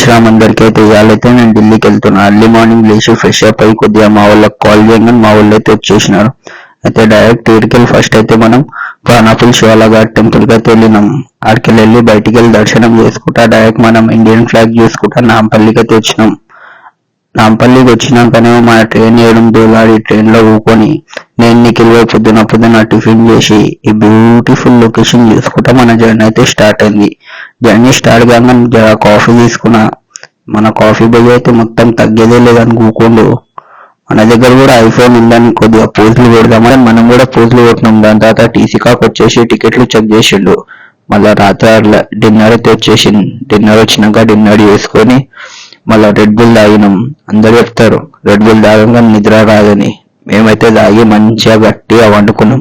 శ్రీరామ్ అందరికీ అయితే ఇవాళైతే నేను ఢిల్లీకి వెళ్తున్నా. అర్లీ మార్నింగ్ లేచి ఫ్రెష్ అప్ అయ్యి కొద్దిగా మా వాళ్ళకి కాల్ చేయగానే మా వాళ్ళు అయితే వచ్చేసినారు. అయితే డైరెక్ట్ ఇక్కడికి ఫస్ట్ అయితే మనం పానాపుల్ శివాలఘాట్ టెంపుల్కి అయితే వెళ్ళినాం. అక్కడికి వెళ్ళి బయటికి వెళ్ళి దర్శనం చేసుకుంటా డైరెక్ట్ మనం ఇండియన్ ఫ్లాగ్ చూసుకుంటా నాంపల్లికి అయితే వచ్చినాం. నాంపల్లికి వచ్చినాకనే మా ట్రైన్ వేయడం దోలాడి ట్రైన్ లో కూకొని నేను నిఖిల్ పొద్దున టిఫిన్ చేసి ఈ బ్యూటిఫుల్ లొకేషన్ చూసుకుంటా మన జర్నీ అయితే స్టార్ట్ అయింది. జర్నీ స్టార్ట్ కాగానే కాఫీ తీసుకున్నా. మన కాఫీ బాయ్ అయితే మొత్తం తగ్గేదే లేదని కూకుండు. మన దగ్గర కూడా ఐఫోన్ ఉందని కొద్దిగా పోజులు కొడదామని మనం కూడా పోజులు కొట్టినాం. దాని తర్వాత టీసీ కాక్ వచ్చేసి టికెట్లు చెక్ చేసిండు. మళ్ళా రాత్రి డిన్నర్ అయితే వచ్చేసింది. డిన్నర్ వచ్చినాక డిన్నర్ చేసుకొని మళ్ళా రెడ్ బుల్ తాగినాం. అందరు చెప్తారు రెడ్ బుల్ తాగంగా నిద్ర రాదని. మేమైతే తాగి మంచిగా గట్టిగా వండుకున్నాం.